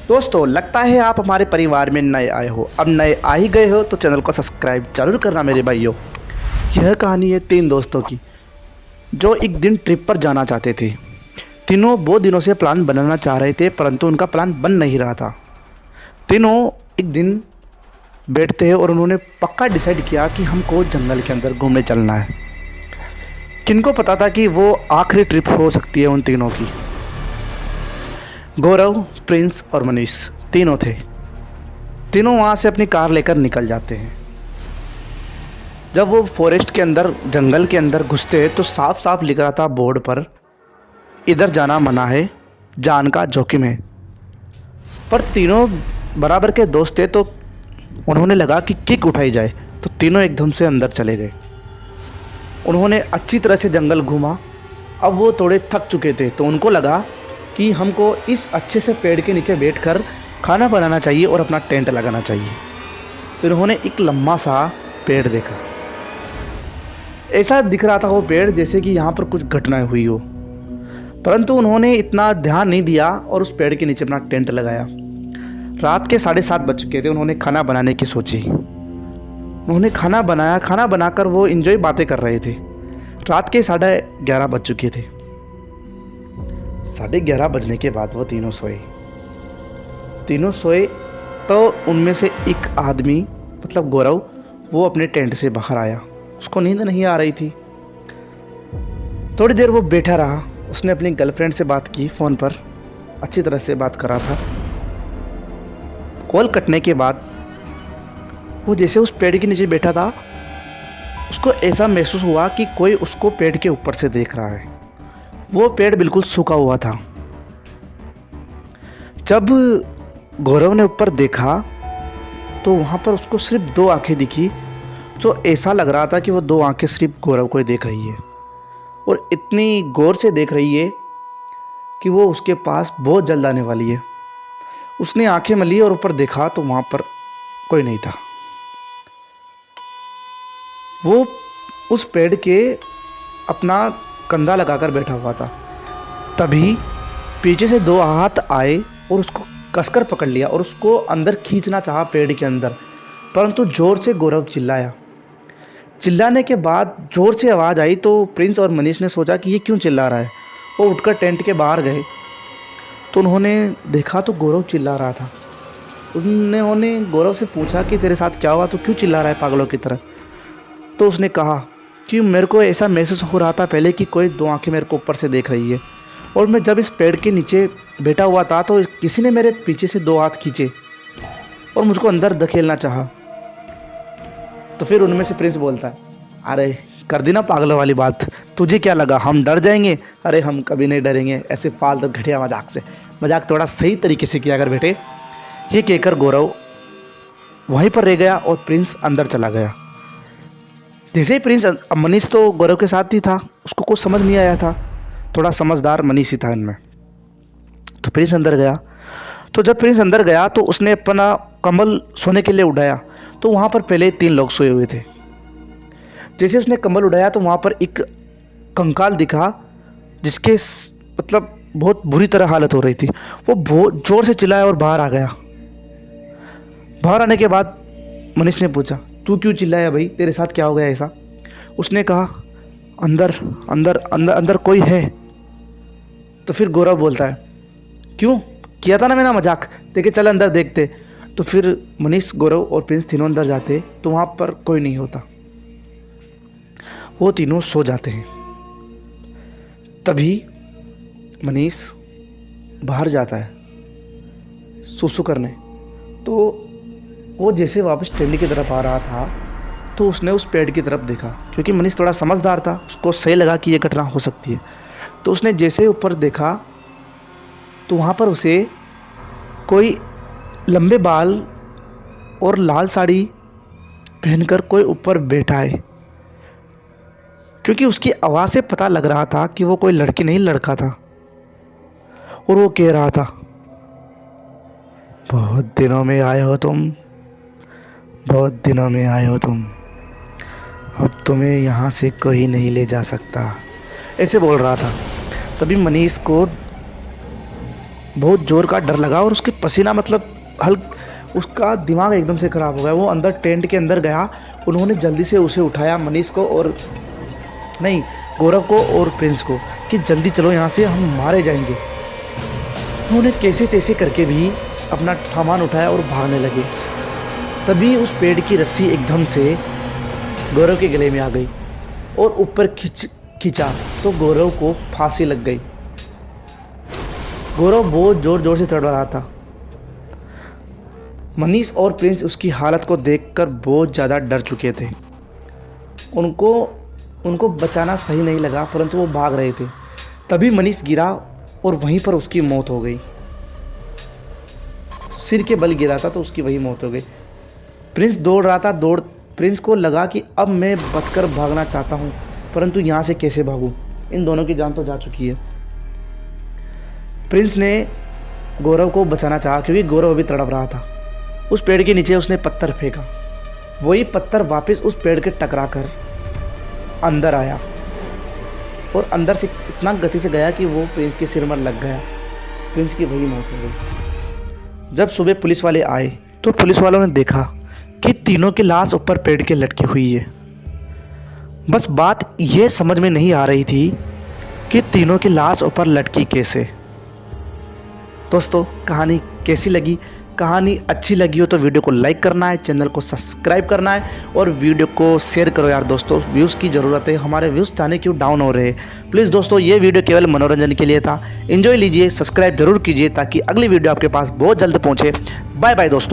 दोस्तों, लगता है आप हमारे परिवार में नए आए हो। अब नए आ ही गए हो तो चैनल को सब्सक्राइब जरूर करना मेरे भाइयों। यह कहानी है 3 दोस्तों की जो एक दिन ट्रिप पर जाना चाहते थे। तीनों बहुत दिनों से प्लान बनाना चाह रहे थे, परंतु उनका प्लान बन नहीं रहा था। तीनों एक दिन बैठते हैं और उन्होंने पक्का डिसाइड किया कि हमको जंगल के अंदर घूमने चलना है। किनको पता था कि वो आखिरी ट्रिप हो सकती है उन तीनों की। गौरव, प्रिंस और मनीष तीनों थे। तीनों वहाँ से अपनी कार लेकर निकल जाते हैं। जब वो फॉरेस्ट के अंदर, जंगल के अंदर घुसते हैं तो साफ साफ लिख रहा था बोर्ड पर, इधर जाना मना है, जान का जोखिम है। पर तीनों बराबर के दोस्त थे तो उन्होंने लगा कि किक उठाई जाए, तो तीनों एकदम से अंदर चले गए। उन्होंने अच्छी तरह से जंगल घूमा। अब वो थोड़े थक चुके थे तो उनको लगा कि हमको इस अच्छे से पेड़ के नीचे बैठकर खाना बनाना चाहिए और अपना टेंट लगाना चाहिए। तो उन्होंने एक लंबा सा पेड़ देखा। ऐसा दिख रहा था वो पेड़ जैसे कि यहाँ पर कुछ घटनाएं हुई हो, परंतु उन्होंने इतना ध्यान नहीं दिया और उस पेड़ के नीचे अपना टेंट लगाया। रात के 7:30 बज चुके थे। उन्होंने खाना बनाने की सोची। उन्होंने खाना बनाया। खाना बनाकर वो एंजॉय बातें कर रहे थे। रात के 11:30 बज चुके थे। 11:30 बजने के बाद वो तीनों सोए तो उनमें से एक आदमी, मतलब गौरव, वो अपने टेंट से बाहर आया। उसको नींद नहीं आ रही थी। थोड़ी देर वो बैठा रहा। उसने अपनी गर्लफ्रेंड से बात की फ़ोन पर, अच्छी तरह से बात कर रहा था। कॉल कटने के बाद वो जैसे उस पेड़ के नीचे बैठा था, उसको ऐसा महसूस हुआ कि कोई उसको पेड़ के ऊपर से देख रहा है। वो पेड़ बिल्कुल सूखा हुआ था। जब गौरव ने ऊपर देखा तो वहाँ पर उसको सिर्फ 2 आंखें दिखी, जो ऐसा लग रहा था कि वो 2 आंखें सिर्फ गौरव को ही देख रही है और इतनी गौर से देख रही है कि वो उसके पास बहुत जल्द आने वाली है। उसने आंखें मली और ऊपर देखा तो वहाँ पर कोई नहीं था। वो उस पेड़ के अपना कंधा लगाकर बैठा हुआ था। तभी पीछे से 2 हाथ आए और उसको कसकर पकड़ लिया और उसको अंदर खींचना चाहा पेड़ के अंदर, परंतु ज़ोर से गौरव चिल्लाया। चिल्लाने के बाद ज़ोर से आवाज़ आई तो प्रिंस और मनीष ने सोचा कि ये क्यों चिल्ला रहा है। वो उठकर टेंट के बाहर गए तो उन्होंने देखा तो गौरव चिल्ला रहा था। उन्होंने गौरव से पूछा कि तेरे साथ क्या हुआ, तो क्यों चिल्ला रहा है पागलों की तरह। तो उसने कहा कि मेरे को ऐसा महसूस हो रहा था पहले कि कोई 2 आंखें मेरे को ऊपर से देख रही है, और मैं जब इस पेड़ के नीचे बैठा हुआ था तो किसी ने मेरे पीछे से 2 हाथ खींचे और मुझको अंदर धकेलना चाहा। तो फिर उनमें से प्रिंस बोलता है, अरे कर दी ना पागलों वाली बात, तुझे क्या लगा हम डर जाएंगे? अरे हम कभी नहीं डरेंगे, ऐसे फालतू घटिया मजाक से। मजाक थोड़ा सही तरीके से किया कर बेटे। ये कहकर गौरव वहीं पर रह गया और प्रिंस अंदर चला गया। जैसे ही प्रिंस, मनीष तो गौरव के साथ ही था, उसको कुछ समझ नहीं आया था। थोड़ा समझदार मनीष ही था इनमें। तो प्रिंस अंदर गया। तो जब प्रिंस अंदर गया तो उसने अपना कंबल सोने के लिए उठाया तो वहाँ पर पहले 3 लोग सोए हुए थे। जैसे उसने कंबल उठाया तो वहाँ पर एक कंकाल दिखा जिसके मतलब बहुत बुरी तरह हालत हो रही थी। वो बहुत ज़ोर से चिल्लाया और बाहर आ गया। बाहर आने के बाद मनीष ने पूछा, तू क्यों चिल्लाया भाई, तेरे साथ क्या हो गया ऐसा? उसने कहा, अंदर अंदर अंदर अंदर कोई है। तो फिर गौरव बोलता है, क्यों? किया था ना मैंने मजाक, देखे चल अंदर देखते। तो फिर मनीष, गौरव और प्रिंस तीनों अंदर जाते तो वहाँ पर कोई नहीं होता। वो तीनों सो जाते हैं। तभी मनीष बाहर जाता है सुसु करने। तो वो जैसे वापस टेंट की तरफ आ रहा था तो उसने उस पेड़ की तरफ देखा। क्योंकि मनीष थोड़ा समझदार था, उसको सही लगा कि ये घटना हो सकती है। तो उसने जैसे ऊपर देखा तो वहाँ पर उसे कोई लंबे बाल और लाल साड़ी पहनकर कोई ऊपर बैठा है। क्योंकि उसकी आवाज़ से पता लग रहा था कि वो कोई लड़की नहीं, लड़का था। और वो कह रहा था, बहुत दिनों में आए हो तुम, बहुत दिनों में आए हो तुम, अब तुम्हें यहाँ से कोई नहीं ले जा सकता, ऐसे बोल रहा था। तभी मनीष को बहुत ज़ोर का डर लगा और उसके पसीना मतलब उसका दिमाग एकदम से ख़राब हो गया। वो अंदर टेंट के अंदर गया। उन्होंने जल्दी से उसे उठाया, मनीष को और नहीं गौरव को और प्रिंस को, कि जल्दी चलो यहाँ से, हम मारे जाएंगे। उन्होंने कैसे तैसे करके भी अपना सामान उठाया और भागने लगे। तभी उस पेड़ की रस्सी एकदम से गौरव के गले में आ गई और ऊपर खींचा तो गौरव को फांसी लग गई। गौरव बहुत ज़ोर ज़ोर से तड़प रहा था। मनीष और प्रिंस उसकी हालत को देखकर बहुत ज़्यादा डर चुके थे। उनको बचाना सही नहीं लगा, परंतु वो भाग रहे थे। तभी मनीष गिरा और वहीं पर उसकी मौत हो गई। सिर के बल गिरा था तो उसकी वही मौत हो गई। प्रिंस दौड़ रहा था। प्रिंस को लगा कि अब मैं बचकर भागना चाहता हूँ, परंतु यहाँ से कैसे भागूँ, इन दोनों की जान तो जा चुकी है। प्रिंस ने गौरव को बचाना चाहा क्योंकि गौरव अभी तड़प रहा था। उस पेड़ के नीचे उसने पत्थर फेंका। वही पत्थर वापस उस पेड़ के टकराकर अंदर आया और अंदर से इतना गति से गया कि वो प्रिंस के सिर में लग गया। प्रिंस की वही मौत हो गई। जब सुबह पुलिस वाले आए तो पुलिस वालों ने देखा कि तीनों की लाश ऊपर पेड़ के लटकी हुई है। बस बात ये समझ में नहीं आ रही थी कि तीनों की लाश ऊपर लटकी कैसे। दोस्तों, कहानी कैसी लगी? कहानी अच्छी लगी हो तो वीडियो को लाइक करना है, चैनल को सब्सक्राइब करना है और वीडियो को शेयर करो यार दोस्तों। व्यूज़ की ज़रूरत है, हमारे व्यूज़ जाने क्यों डाउन हो रहे हैं। प्लीज़ दोस्तों, ये वीडियो केवल मनोरंजन के लिए था। एंजॉय लीजिए, सब्सक्राइब जरूर कीजिए ताकि अगली वीडियो आपके पास बहुत जल्द पहुँचे। बाय बाय दोस्तों।